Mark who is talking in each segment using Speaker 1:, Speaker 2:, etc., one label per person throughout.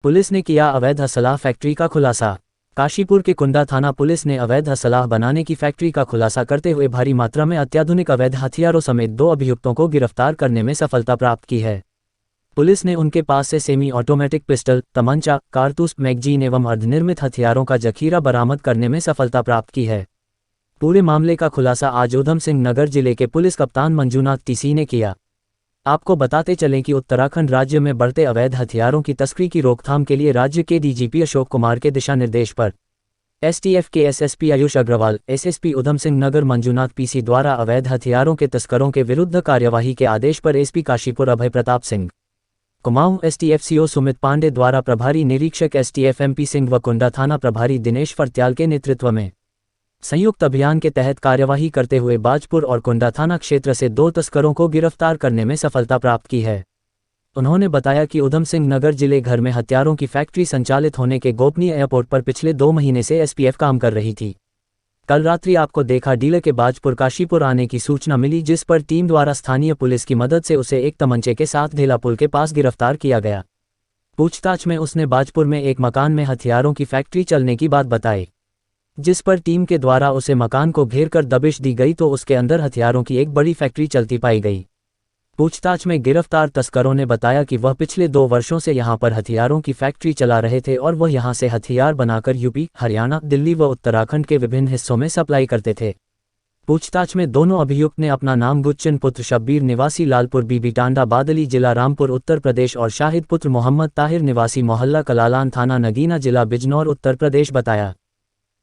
Speaker 1: Police ने किया अवैध असलाह फैक्ट्री का खुलासा। काशीपुर के कुंडा थाना पुलिस ने अवैध असलाह बनाने की फैक्ट्री का खुलासा करते हुए भारी मात्रा में अत्याधुनिक अवैध हथियारों समेत 2 अभियुक्तों को गिरफ्तार करने में सफलता प्राप्त की है। पुलिस ने उनके पास से सेमी ऑटोमेटिक पिस्टल, तमंचा, कारतूस, मैगजीन एवं अर्धनिर्मित हथियारों का जखीरा बरामद करने में सफलता प्राप्त की है। पूरे मामले का खुलासा आज ऊधम सिंह नगर जिले के पुलिस कप्तान मंजूनाथ टीसी ने किया। आपको बताते चलें कि उत्तराखंड राज्य में बढ़ते अवैध हथियारों की तस्करी की रोकथाम के लिए राज्य के डीजीपी अशोक कुमार के दिशा निर्देश पर एसटीएफ के SSP Ayush Agarwal, SSP Udham Singh Nagar Manjunath PC द्वारा अवैध हथियारों के तस्करों के विरुद्ध कार्यवाही के आदेश पर एसपी काशीपुर अभय प्रताप सिंह, कुमाऊं एसटीएफ सीओ सुमित पांडे द्वारा प्रभारी निरीक्षक एसटीएफ एमपी सिंह व कुंडा थाना प्रभारी दिनेश फर्त्याल के नेतृत्व में संयुक्त अभियान के तहत कार्यवाही करते हुए बाजपुर और कुंडा थाना क्षेत्र से 2 तस्करों को गिरफ्तार करने में सफलता प्राप्त की है। उन्होंने बताया कि ऊधम सिंह नगर जिले घर में हथियारों की फैक्ट्री संचालित होने के गोपनीय एयरपोर्ट पर पिछले 2 महीने से एसपीएफ काम कर रही थी। कल रात्रि आपको देखा डीलर के बाजपुर काशीपुर आने की सूचना मिली, जिस पर टीम द्वारा स्थानीय पुलिस की मदद से उसे एक तमंचे के साथ ढेला पुल के पास गिरफ्तार किया गया। पूछताछ में उसने बाजपुर में एक मकान में हथियारों की फैक्ट्री चलने की बात बताई, जिस पर टीम के द्वारा उसे मकान को घेर कर दबिश दी गई तो उसके अंदर हथियारों की एक बड़ी फैक्ट्री चलती पाई गई। पूछताछ में गिरफ्तार तस्करों ने बताया कि वह पिछले 2 वर्षों से यहां पर हथियारों की फैक्ट्री चला रहे थे और वह यहां से हथियार बनाकर यूपी, हरियाणा, दिल्ली व उत्तराखंड के विभिन्न हिस्सों में सप्लाई करते थे। पूछताछ में दोनों अभियुक्त ने अपना नाम गुच्चन पुत्र शब्बीर निवासी लालपुर बीबी टांडा बादली जिला रामपुर उत्तर प्रदेश और शाहिद पुत्र मोहम्मद ताहिर निवासी मोहल्ला कलालान थाना नगीना जिला बिजनौर उत्तर प्रदेश बताया।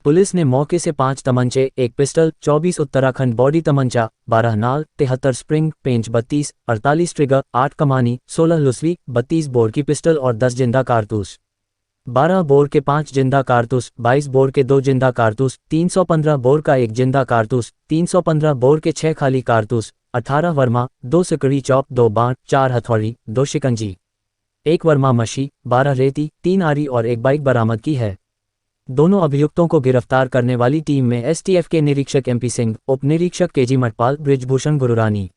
Speaker 1: पुलिस ने मौके से 5 तमंचे, 1 पिस्टल, 24 उत्तराखंड बॉडी तमंचा, 12 नाल, 73 स्प्रिंग, पेंच 32, 48 ट्रिगर, 8 कमानी, 16 लुसवी, 32 बोर की पिस्टल और 10 जिंदा कारतूस, 12 बोर के 5 जिंदा कारतूस, 22 बोर के 2 जिंदा कारतूस, 315 बोर का 1 जिंदा कारतूस, 315 बोर के 6 खाली कारतूस, 18 वर्मा, 2 सिकड़ी चौप, 2 बाण, 4 हथौड़ी, 2 शिकंजी, 1 वर्मा मशी, 12 रेती, 3 आरी और 1 बाइक बरामद की है। दोनों अभियुक्तों को गिरफ्तार करने वाली टीम में एसटीएफ के निरीक्षक एमपी सिंह, उप निरीक्षक केजी मटपाल, बृजभूषण गुरुरानी,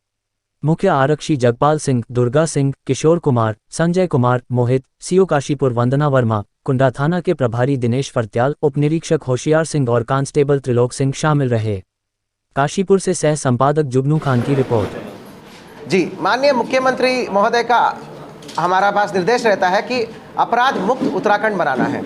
Speaker 1: मुख्य आरक्षी जगपाल सिंह, दुर्गा सिंह, किशोर कुमार, संजय कुमार, मोहित, सीओ काशीपुर वंदना वर्मा, कुंडा थाना के प्रभारी दिनेश फर्त्याल, उप निरीक्षक होशियार सिंह और कांस्टेबल त्रिलोक सिंह शामिल रहे। काशीपुर से सह संपादक जुगनू खान की रिपोर्ट।
Speaker 2: जी, माननीय मुख्यमंत्री महोदय का हमारा पास निर्देश रहता है कि अपराध मुक्त उत्तराखंड बनाना है।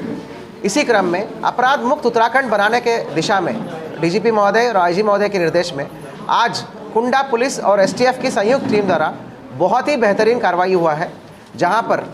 Speaker 2: इसी क्रम में अपराध मुक्त उत्तराखंड बनाने के दिशा में डीजीपी महोदय और आईजी महोदय के निर्देश में आज कुंडा पुलिस और एसटीएफ की संयुक्त टीम द्वारा बहुत ही बेहतरीन कार्रवाई हुआ है, जहां पर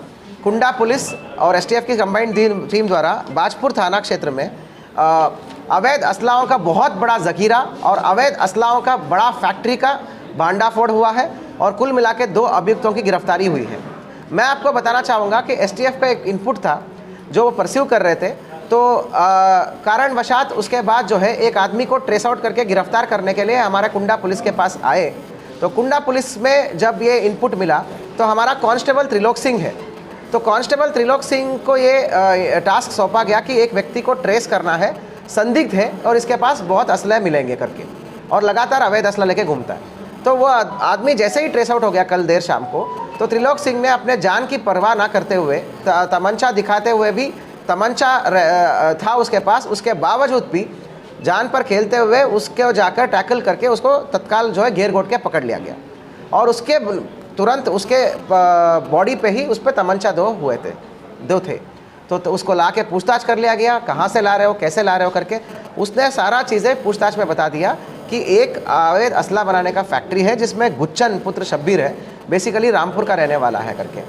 Speaker 2: कुंडा पुलिस और एसटीएफ की कंबाइंड टीम द्वारा बाजपुर थाना क्षेत्र में अवैध असलाहों का बहुत बड़ा जखीरा और अवैध असलाहों का बड़ा फैक्ट्री का भांडाफोड़ हुआ है और कुल मिला के 2 अभियुक्तों की गिरफ्तारी हुई है। मैं आपको बताना चाहूँगा कि एसटीएफ का एक इनपुट था जो वो परस्यू कर रहे थे, तो कारणवशात उसके बाद जो है एक आदमी को ट्रेस आउट करके गिरफ्तार करने के लिए हमारे कुंडा पुलिस के पास आए। तो कुंडा पुलिस में जब ये इनपुट मिला तो हमारा कांस्टेबल त्रिलोक सिंह है, तो कांस्टेबल त्रिलोक सिंह को ये टास्क सौंपा गया कि एक व्यक्ति को ट्रेस करना है, संदिग्ध है और इसके पास बहुत असलहे मिलेंगे करके, और लगातार अवैध असला लेके घूमता है। तो वो आदमी जैसे ही ट्रेस आउट हो गया कल देर शाम को, तो त्रिलोक सिंह ने अपने जान की परवाह ना करते हुए तमंचा दिखाते हुए भी, तमंचा था उसके पास, उसके बावजूद भी जान पर खेलते हुए उसके जाकर टैकल करके उसको तत्काल जो है घेर घोट के पकड़ लिया गया और उसके तुरंत उसके बॉडी पे ही उस पर तमंचा 2 थे। तो उसको ला के पूछताछ कर लिया गया, कहाँ से ला रहे हो, कैसे ला रहे हो करके। उसने सारा चीज़ें पूछताछ में बता दिया कि एक अवैध असला बनाने का फैक्ट्री है जिसमें गुच्चन पुत्र शब्बीर है, बेसिकली रामपुर का रहने वाला है करके।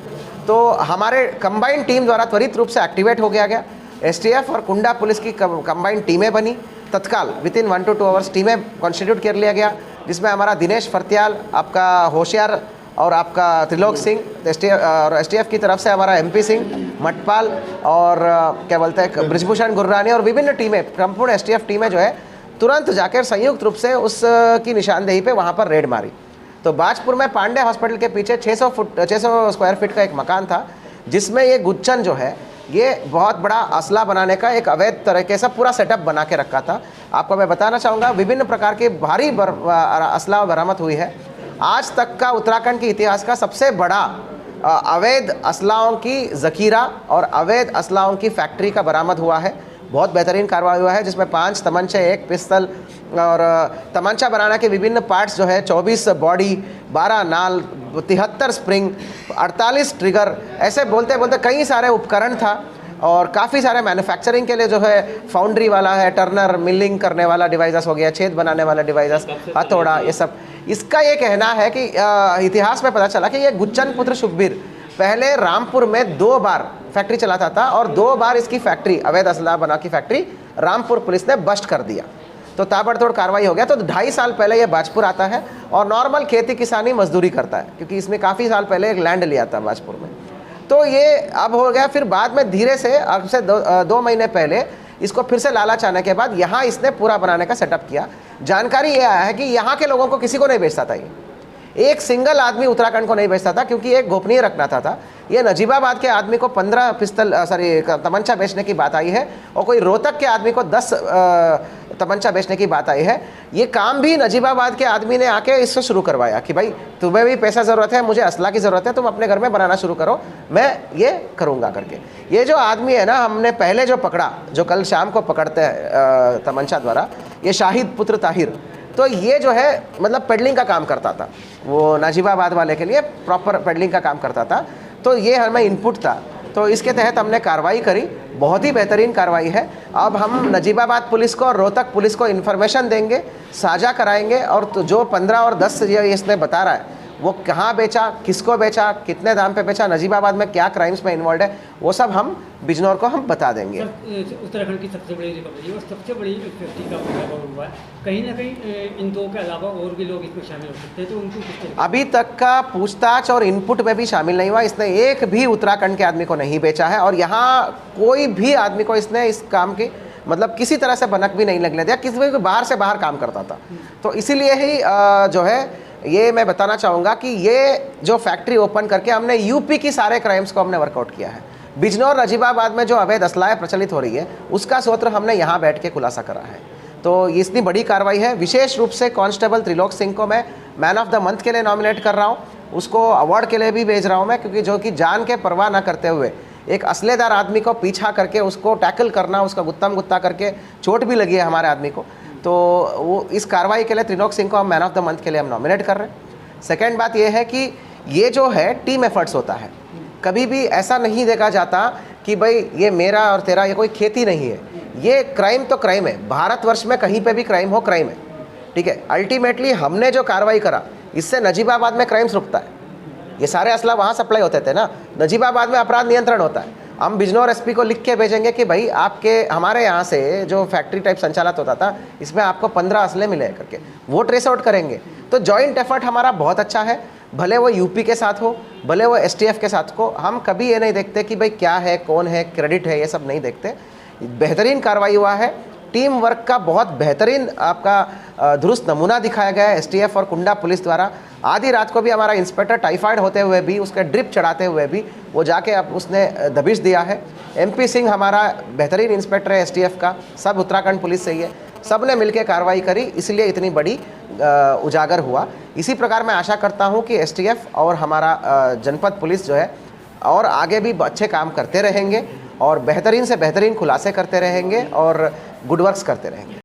Speaker 2: तो हमारे कंबाइंड टीम द्वारा त्वरित रूप से एक्टिवेट हो गया। एसटीएफ और कुंडा पुलिस की कंबाइंड टीमें बनी, तत्काल विदिन 1 to 2 आवर्स टीमें कॉन्स्टिट्यूट कर लिया गया, जिसमें हमारा दिनेश फर्त्याल, आपका होशियार और आपका त्रिलोक सिंह, एसटीएफ की तरफ से हमारा एमपी सिंह, मटपाल और क्या बोलते हैं बृजभूषण गुरुरानी और विभिन्न टीमें, संपूर्ण एसटीएफ टीमें जो है तुरंत जाकर संयुक्त रूप से उसकी निशानदेही पे वहाँ पर रेड मारी। तो बाजपुर में पांडे हॉस्पिटल के पीछे 600 स्क्वायर फीट का एक मकान था, जिसमें ये गुच्चन जो है ये बहुत बड़ा असला बनाने का एक अवैध तरीके से पूरा सेटअप बना के रखा था। आपको मैं बताना चाहूँगा विभिन्न प्रकार की भारी असला बरामद हुई है। आज तक का उत्तराखंड के इतिहास का सबसे बड़ा अवैध असलाहों की ज़ख़ीरा और अवैध असलाहों की फैक्ट्री का बरामद हुआ है। बहुत बेहतरीन कार्रवाई हुआ है, जिसमें 5 तमंचे, 1 पिस्तल और तमंचा बनाने के विभिन्न पार्ट्स जो है 24 बॉडी, 12 नाल, 73 स्प्रिंग, 48 ट्रिगर, ऐसे बोलते बोलते कई सारे उपकरण था। और काफ़ी सारे मैन्युफैक्चरिंग के लिए जो है फाउंड्री वाला है, टर्नर, मिलिंग करने वाला डिवाइसेस हो गया, छेद बनाने वाला डिवाइसेस, हथौड़ा, ये सब। इसका ये कहना है कि इतिहास में पता चला कि ये गुच्चन पुत्र सुखबीर पहले रामपुर में 2 बार फैक्ट्री चलाता था और 2 बार इसकी फैक्ट्री, अवैध असलाह बना की फैक्ट्री, रामपुर पुलिस ने बस्ट कर दिया। तो ताबड़तोड़ कार्रवाई हो गया। तो 2.5 साल पहले ये बाजपुर आता है और नॉर्मल खेती किसानी मजदूरी करता है, क्योंकि इसमें काफ़ी साल पहले एक लैंड लिया था बाजपुर में। तो ये अब हो गया, फिर बाद में धीरे से अब से 2 महीने पहले इसको फिर से लालच आने के बाद यहाँ इसने पूरा बनाने का सेटअप किया। जानकारी ये आया है कि यहाँ के लोगों को किसी को नहीं बेचता था, ये एक सिंगल आदमी उत्तराखंड को नहीं बेचता था, क्योंकि एक गोपनीय रखना था। ये नजीबाबाद के आदमी को 15 तमंचा बेचने की बात आई है और कोई रोहतक के आदमी को 10 तमंचा बेचने की बात आई है। ये काम भी नजीबाबाद के आदमी ने आके इससे शुरू करवाया कि भाई तुम्हें भी पैसा ज़रूरत है, मुझे असला की ज़रूरत है, तुम अपने घर में बनाना शुरू करो, मैं ये करूँगा करके। ये जो आदमी है ना, हमने पहले जो पकड़ा, जो कल शाम को पकड़ते हैं तमंचा द्वारा, ये शाहिद पुत्र ताहिर, तो ये जो है मतलब पेडलिंग का काम करता था, वो नजीबाबाद वाले के लिए प्रॉपर पेडलिंग का काम करता था। तो ये हमें इनपुट था, तो इसके तहत हमने कार्रवाई करी। बहुत ही बेहतरीन कार्रवाई है। अब हम नजीबाबाद पुलिस को और रोहतक पुलिस को इन्फॉर्मेशन देंगे, साझा कराएंगे, और तो जो 15 और 10 ये इसने बता रहा है, वो कहाँ बेचा, किसको बेचा, कितने दाम पे बेचा, नजीबाबाद में क्या क्राइम्स में इन्वॉल्व है, वो सब हम बिजनौर को हम बता देंगे।
Speaker 3: उत्तराखंड की सबसे बड़ी रिकवरी और सबसे बड़ी फैक्ट्री का बरामद हुआ है। कहीं ना कहीं इन 2 के अलावा और भी लोग इसमें शामिल हो सकते हैं, तो उनको किस तरह?
Speaker 2: अभी तक का पूछताछ और इनपुट में भी शामिल नहीं हुआ। इसने एक भी उत्तराखंड के आदमी को नहीं बेचा है और यहाँ कोई भी आदमी को इसने इस काम की मतलब किसी तरह से भनक भी नहीं लगने दिया। किसी भी बाहर से बाहर काम करता था। तो इसीलिए ही जो है ये मैं बताना चाहूँगा कि ये जो फैक्ट्री ओपन करके हमने यूपी की सारे क्राइम्स को हमने वर्कआउट किया है। बिजनौर नजीबाबाद में जो अवैध असलाह प्रचलित हो रही है, उसका सूत्र हमने यहाँ बैठ के खुलासा करा है। तो इतनी बड़ी कार्रवाई है। विशेष रूप से कांस्टेबल त्रिलोक सिंह को मैं मैन ऑफ द मंथ के लिए नॉमिनेट कर रहा हूँ, उसको अवार्ड के लिए भी भेज रहा हूँ मैं, क्योंकि जो कि जान के परवाह ना करते हुए एक असलेदार आदमी को पीछा करके उसको टैकल करना, उसका गुत्ता करके चोट भी लगी है हमारे आदमी को। तो वो इस कार्रवाई के लिए त्रिलोक सिंह को हम मैन ऑफ द मंथ के लिए हम नॉमिनेट कर रहे हैं। सेकेंड बात ये है कि ये जो है टीम एफर्ट्स होता है। कभी भी ऐसा नहीं देखा जाता कि भाई ये मेरा और तेरा, ये कोई खेती नहीं है। ये क्राइम तो क्राइम है, भारतवर्ष में कहीं पे भी क्राइम हो, क्राइम है, ठीक है। अल्टीमेटली हमने जो कार्रवाई करा, इससे नजीबाबाद में क्राइम्स रुकता है। ये सारे असला वहाँ सप्लाई होते थे ना, नजीबाबाद में अपराध नियंत्रण होता है। हम बिजनौर एसपी को लिख के भेजेंगे कि भाई आपके हमारे यहाँ से जो फैक्ट्री टाइप संचालित होता था, इसमें आपको 15 असले मिले करके, वो ट्रेस आउट करेंगे। तो जॉइंट एफर्ट हमारा बहुत अच्छा है, भले वो यूपी के साथ हो, भले वो एसटीएफ के साथ हो। हम कभी ये नहीं देखते कि भाई क्या है, कौन है, क्रेडिट है, ये सब नहीं देखते। बेहतरीन कार्रवाई हुआ है। टीम वर्क का बहुत बेहतरीन आपका दुरुस्त नमूना दिखाया गया है एसटीएफ और कुंडा पुलिस द्वारा। आधी रात को भी हमारा इंस्पेक्टर टाइफाइड होते हुए भी, उसके ड्रिप चढ़ाते हुए भी वो जाके अब उसने दबिश दिया है। एमपी सिंह हमारा बेहतरीन इंस्पेक्टर है एसटीएफ का, सब उत्तराखंड पुलिस से ही है, सब ने मिलकर कार्रवाई करी, इसलिए इतनी बड़ी उजागर हुआ। इसी प्रकार मैं आशा करता हूँ कि एसटीएफ और हमारा जनपद पुलिस जो है और आगे भी अच्छे काम करते रहेंगे और बेहतरीन से बेहतरीन खुलासे करते रहेंगे और गुड वर्क्स करते रहेंगे।